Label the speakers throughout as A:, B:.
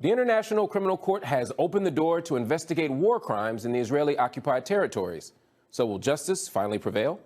A: The International Criminal Court has opened the door to investigate war crimes in the Israeli-occupied territories. So will justice finally prevail?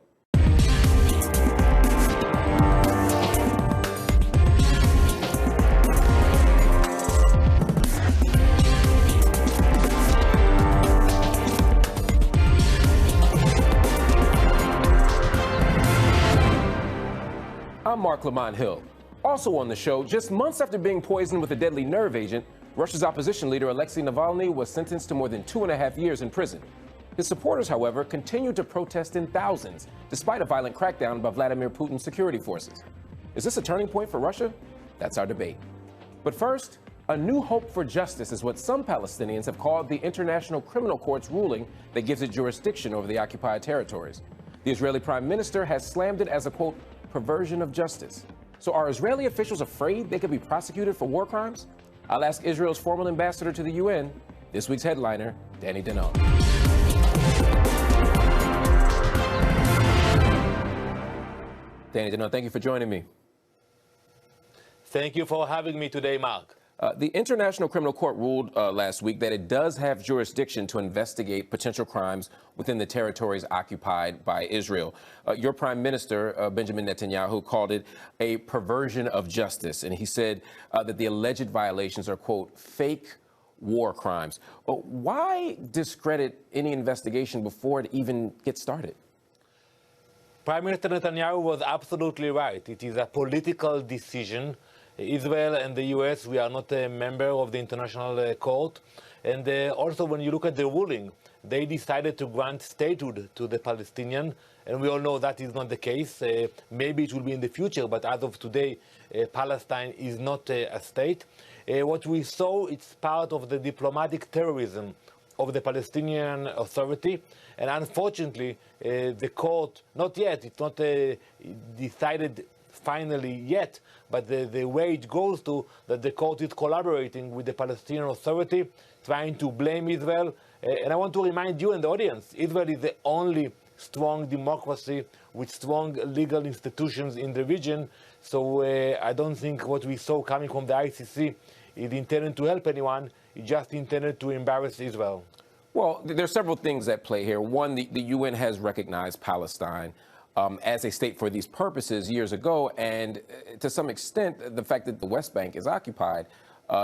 A: I'm Mark Lamont Hill. Also on the show, just months after being poisoned with a deadly nerve agent, Russia's opposition leader Alexei Navalny was sentenced to more than 2.5 years in prison. His supporters, however, continued to protest in thousands, despite a violent crackdown by Vladimir Putin's security forces. Is this a turning point for Russia? That's our debate. But first, a new hope for justice is what some Palestinians have called the International Criminal Court's ruling that gives it jurisdiction over the occupied territories. The Israeli Prime Minister has slammed it as a, quote, perversion of justice. So are Israeli officials afraid they could be prosecuted for war crimes? I'll ask Israel's former ambassador to the UN, this week's headliner, Danny Danon. Danny Danon, thank you for joining me.
B: Thank you for having me today, Mark.
A: The International Criminal Court ruled last week that it does have jurisdiction to investigate potential crimes within the territories occupied by Israel. Your Prime Minister, Benjamin Netanyahu, called it a perversion of justice, and he said that the alleged violations are, quote, fake war crimes. Why discredit any investigation before it even gets started?
B: Prime Minister Netanyahu was absolutely right. It is a political decision. Israel and the US, we are not a member of the International Court. And also, when you look at the ruling, they decided to grant statehood to the Palestinian. And we all know that is not the case. Maybe it will be in the future, but as of today, Palestine is not a state. What we saw, it's part of the diplomatic terrorism of the Palestinian Authority. And unfortunately, the court, not yet, it's not decided finally yet, but the way it goes to, that the court is collaborating with the Palestinian Authority, trying to blame Israel. And I want to remind you and the audience, Israel is the only strong democracy with strong legal institutions in the region. So I don't think what we saw coming from the ICC is intended to help anyone. It just intended to embarrass Israel.
A: Well, there are several things at play here. One, the UN has recognized Palestine as a state for these purposes years ago, and to some extent, the fact that the West Bank is occupied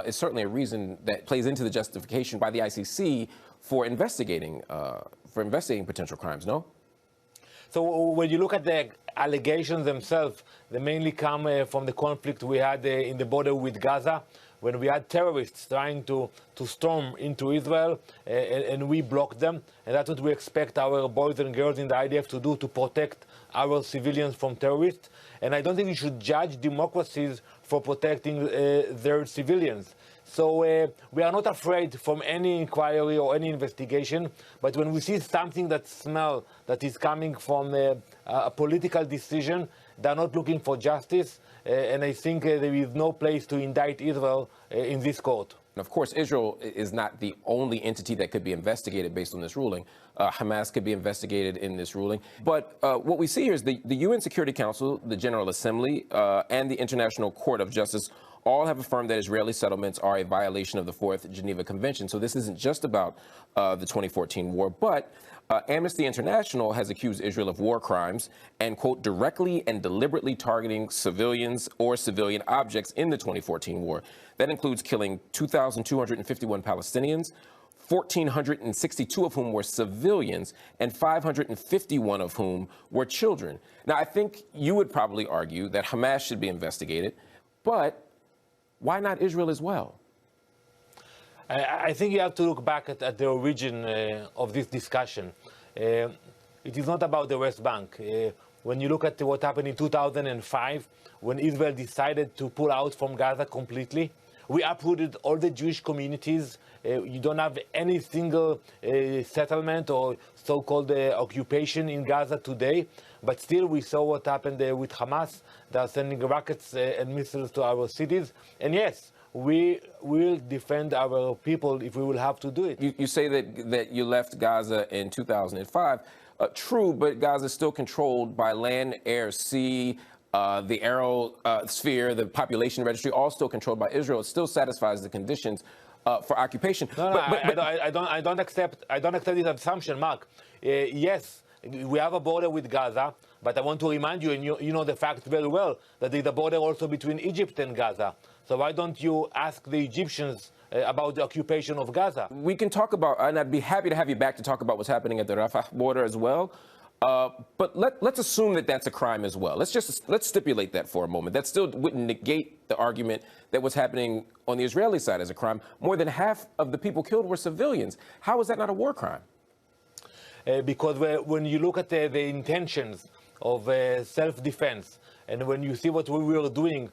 A: is certainly a reason that plays into the justification by the ICC for investigating potential crimes. No.
B: So when you look at the allegations themselves, they mainly come from the conflict we had in the border with Gaza, when we had terrorists trying to storm into Israel, and we blocked them. And that's what we expect our boys and girls in the IDF to do, to protect our civilians from terrorists. And I don't think we should judge democracies for protecting their civilians. So we are not afraid from any inquiry or any investigation, but when we see something that smells that is coming from a political decision, they're not looking for justice, and I think there is no place to indict Israel in this court.
A: Of course, Israel is not the only entity that could be investigated based on this ruling. Hamas could be investigated in this ruling. But what we see here is the UN Security Council, the General Assembly, and the International Court of Justice all have affirmed that Israeli settlements are a violation of the Fourth Geneva Convention. So this isn't just about the 2014 war, but Amnesty International has accused Israel of war crimes and, quote, directly and deliberately targeting civilians or civilian objects in the 2014 war. That includes killing 2,251 Palestinians, 1,462 of whom were civilians, and 551 of whom were children. Now, I think you would probably argue that Hamas should be investigated, but why not Israel as well?
B: I think you have to look back at the origin of this discussion. It is not about the West Bank. When you look at what happened in 2005, when Israel decided to pull out from Gaza completely, we uprooted all the Jewish communities. You don't have any single settlement or so-called occupation in Gaza today. But still, we saw what happened with Hamas. They are sending rockets and missiles to our cities. And yes, we will defend our people if we will have to do it.
A: You say that you left Gaza in 2005. True, but Gaza is still controlled by land, air, sea. the aerosphere, the population registry, all still controlled by Israel. It still satisfies the conditions for occupation.
B: No, I don't accept this assumption, Mark. Yes, we have a border with Gaza, but I want to remind you, and you know the fact very well, that there's a border also between Egypt and Gaza. So why don't you ask the Egyptians about the occupation of Gaza?
A: We can talk about, and I'd be happy to have you back to talk about what's happening at the Rafah border as well. But let's assume that that's a crime as well. Let's stipulate that for a moment. That still wouldn't negate the argument that what's happening on the Israeli side is a crime. More than half of the people killed were civilians. How is that not a war crime?
B: Because when you look at the intentions of self-defense, and when you see what we were doing,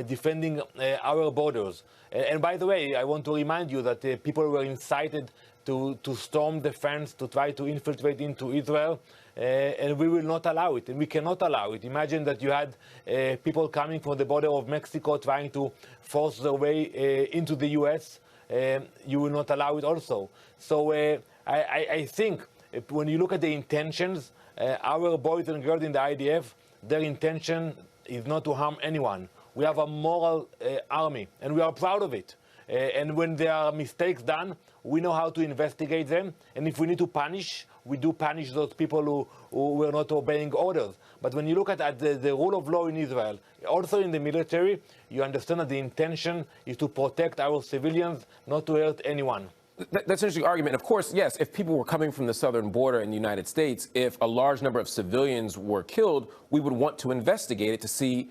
B: defending our borders, and by the way, I want to remind you that people were incited to storm the fence, to try to infiltrate into Israel, and we will not allow it, and we cannot allow it. Imagine that you had people coming from the border of Mexico trying to force their way into the U.S. You will not allow it also. So I think when you look at the intentions, our boys and girls in the IDF, their intention is not to harm anyone. We have a moral army, and we are proud of it. And when there are mistakes done, we know how to investigate them. And if we need to punish, we do punish those people who were not obeying orders. But when you look at the rule of law in Israel, also in the military, you understand that the intention is to protect our civilians, not to hurt anyone.
A: That's an interesting argument. Of course, yes, if people were coming from the southern border in the United States, if a large number of civilians were killed, we would want to investigate it to see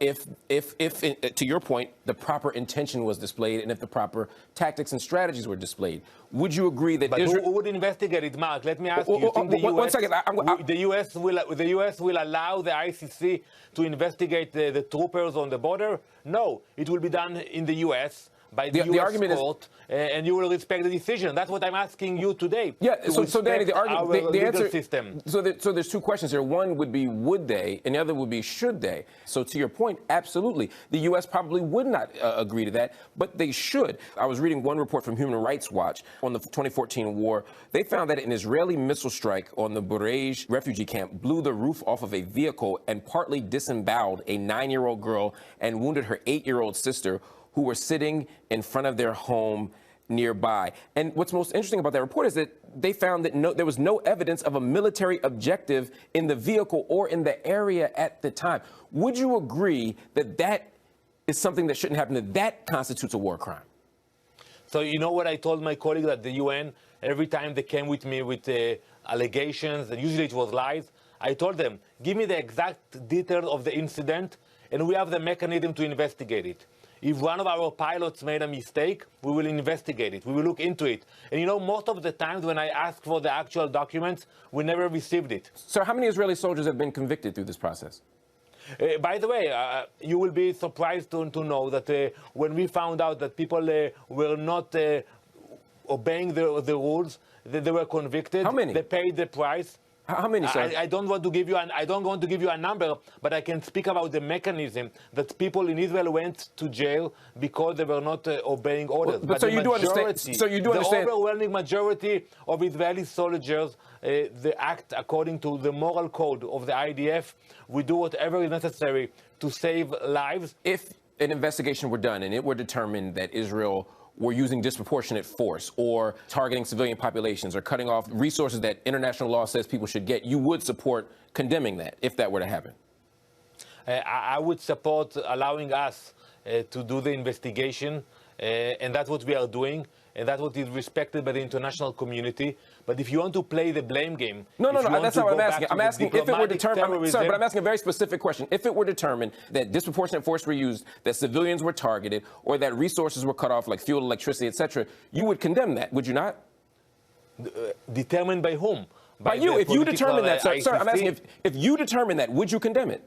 A: if, to your point, the proper intention was displayed and if the proper tactics and strategies were displayed. Would you agree that
B: but
A: Israel...
B: who would investigate it, Mark? Let me ask you. You think the US will allow the ICC to investigate the troopers on the border? No, it will be done in the US by the U.S. court, and you will respect the decision. That's what I'm asking you today.
A: Yeah, so Danny, the argument, the answer,
B: system.
A: So there's two questions here. One would be would they, and the other would be should they. So to your point, absolutely. The U.S. probably would not agree to that, but they should. I was reading one report from Human Rights Watch on the 2014 war. They found that an Israeli missile strike on the Burej refugee camp blew the roof off of a vehicle and partly disemboweled a 9-year-old girl and wounded her 8-year-old sister, who were sitting in front of their home nearby. And what's most interesting about that report is that they found that there was no evidence of a military objective in the vehicle or in the area at the time. Would you agree that that is something that shouldn't happen, that that constitutes a war crime?
B: So you know what I told my colleagues at the UN? Every time they came with me with allegations, and usually it was lies, I told them, give me the exact details of the incident, and we have the mechanism to investigate it. If one of our pilots made a mistake, we will investigate it. We will look into it. And you know, most of the times when I ask for the actual documents, we never received it.
A: Sir, how many Israeli soldiers have been convicted through this process?
B: By the way, you will be surprised to know that when we found out that people were not obeying the rules, that they were convicted.
A: How many?
B: They paid the price.
A: How many, sir?
B: I don't want to give you a number, but I can speak about the mechanism that people in Israel went to jail because they were not obeying orders.
A: But so you do understand. So you do understand.
B: The overwhelming majority of Israeli soldiers, they act according to the moral code of the IDF. We do whatever is necessary to save lives.
A: If an investigation were done and it were determined that Israel were using disproportionate force or targeting civilian populations or cutting off resources that international law says people should get, you would support condemning that if that were to happen?
B: I would support allowing us to do the investigation, and that's what we are doing, and that's what is respected by the international community. But if you want to play the blame game...
A: No, that's not what I'm asking. I'm asking if it were determined... Sir, but I'm asking a very specific question. If it were determined that disproportionate force were used, that civilians were targeted, or that resources were cut off, like fuel, electricity, etc., you would condemn that, would you not?
B: Determined by whom?
A: By you. If you determine that, sir, I'm asking if you determine that, would you condemn it?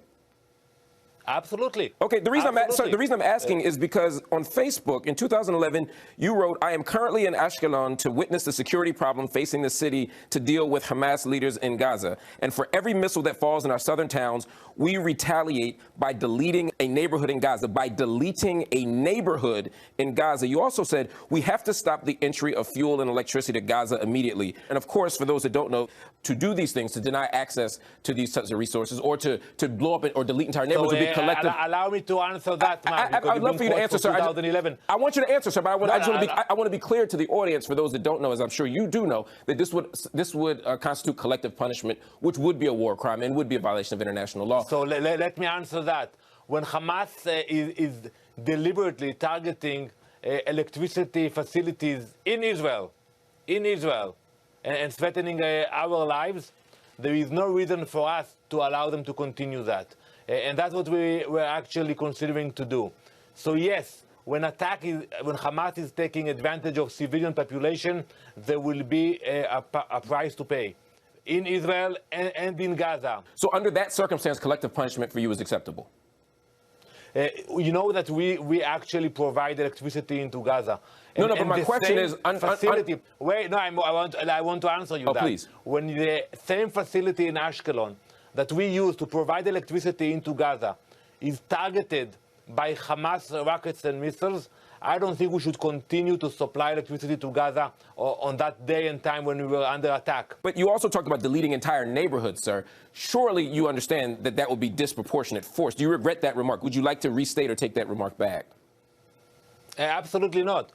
B: Absolutely.
A: Okay, the reason
B: Absolutely.
A: I'm asking is because on Facebook in 2011, you wrote, "I am currently in Ashkelon to witness the security problem facing the city to deal with Hamas leaders in Gaza. And for every missile that falls in our southern towns, we retaliate by deleting a neighborhood in Gaza." By deleting a neighborhood in Gaza. You also said, "We have to stop the entry of fuel and electricity to Gaza immediately." And of course, for those that don't know, to do these things, to deny access to these types of resources, or to blow up or delete entire neighborhoods, would be collective.
B: Allow me to answer that, Mark.
A: I'd love for you to answer, sir.
B: 2011.
A: I want you to answer, sir, but I want to be clear to the audience, for those that don't know, as I'm sure you do know, that this would constitute collective punishment, which would be a war crime and would be a violation of international law.
B: So let me answer that. When Hamas is deliberately targeting electricity facilities in Israel, and threatening our lives, there is no reason for us to allow them to continue that. And that's what we're actually considering to do. So yes, when Hamas is taking advantage of civilian population, there will be a price to pay in Israel and in Gaza.
A: So under that circumstance, collective punishment for you is acceptable?
B: You know that we actually provide electricity into Gaza.
A: No, but my question is...
B: Wait, no, I want to answer you that.
A: Please.
B: When the same facility in Ashkelon that we use to provide electricity into Gaza is targeted by Hamas rockets and missiles, I don't think we should continue to supply electricity to Gaza on that day and time when we were under attack.
A: But you also talked about deleting entire neighborhoods, sir. Surely you understand that that would be disproportionate force. Do you regret that remark? Would you like to restate or take that remark back?
B: Absolutely not.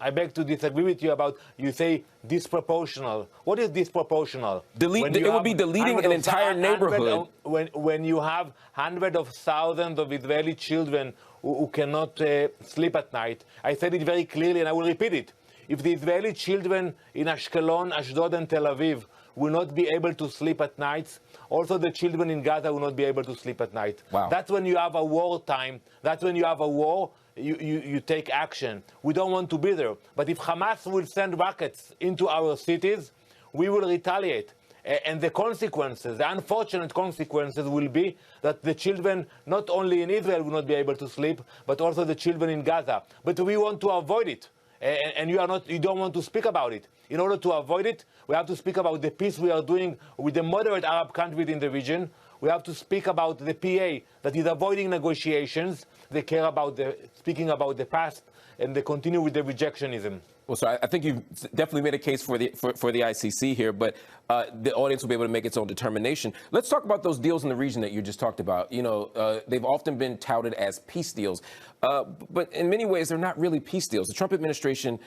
B: I beg to disagree with you about, you say disproportional. What is disproportional?
A: It would be deleting an entire neighborhood.
B: When you have hundreds of thousands of Israeli children who cannot sleep at night. I said it very clearly and I will repeat it. If the Israeli children in Ashkelon, Ashdod and Tel Aviv will not be able to sleep at nights, also the children in Gaza will not be able to sleep at night.
A: Wow.
B: That's when you have a war time. That's when you have a war. You take action. We don't want to be there. But if Hamas will send rockets into our cities, we will retaliate. And the consequences, the unfortunate consequences, will be that the children, not only in Israel, will not be able to sleep, but also the children in Gaza. But we want to avoid it. And you don't want to speak about it. In order to avoid it, we have to speak about the peace we are doing with the moderate Arab countries in the region. We have to speak about the PA that is avoiding negotiations. They care about speaking about the past, and they continue with the rejectionism.
A: Well, so I think you've definitely made a case for the ICC here, but the audience will be able to make its own determination. Let's talk about those deals in the region that you just talked about. You know, they've often been touted as peace deals, but in many ways, they're not really peace deals. The Trump administration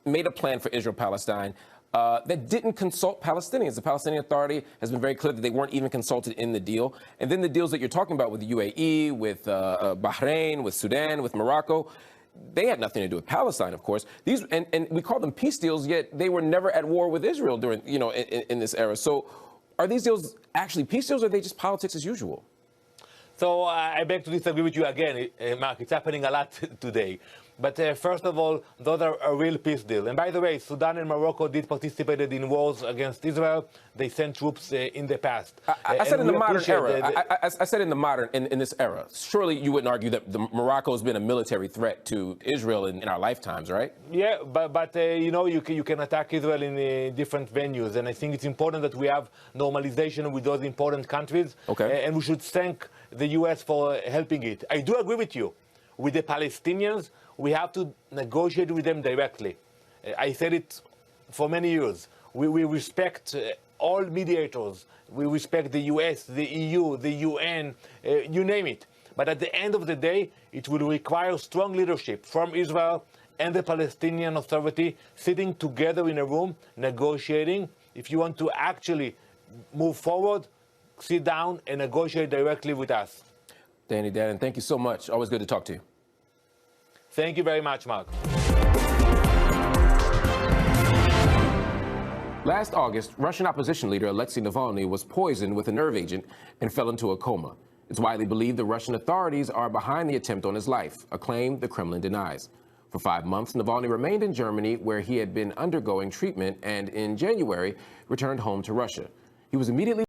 A: made a plan for Israel-Palestine that didn't consult Palestinians. The Palestinian Authority has been very clear that they weren't even consulted in the deal. And then the deals that you're talking about with the UAE, with Bahrain, with Sudan, with Morocco, they had nothing to do with Palestine, of course. These and we call them peace deals, yet they were never at war with Israel during, you know, in this era. So are these deals actually peace deals, or are they just politics as usual?
B: So I beg to disagree with you again, Mark. It's happening a lot today. But first of all, those are a real peace deal. And by the way, Sudan and Morocco did participate in wars against Israel. They sent troops in the past.
A: I said in the modern era. I said in the modern, in this era. Surely you wouldn't argue that Morocco has been a military threat to Israel in our lifetimes, right?
B: Yeah, but you know, you can attack Israel in different venues. And I think it's important that we have normalization with those important countries.
A: Okay.
B: And we should thank the U.S. for helping it. I do agree with you. With the Palestinians, we have to negotiate with them directly. I said it for many years. We respect all mediators. We respect the US, the EU, the UN, you name it. But at the end of the day, it will require strong leadership from Israel and the Palestinian Authority sitting together in a room, negotiating. If you want to actually move forward, sit down and negotiate directly with us.
A: Danny Danon, thank you so much. Always good to talk to you.
B: Thank you very much, Mark.
A: Last August, Russian opposition leader Alexei Navalny was poisoned with a nerve agent and fell into a coma. It's widely believed the Russian authorities are behind the attempt on his life, a claim the Kremlin denies. For 5 months, Navalny remained in Germany, where he had been undergoing treatment, and in January returned home to Russia. He was immediately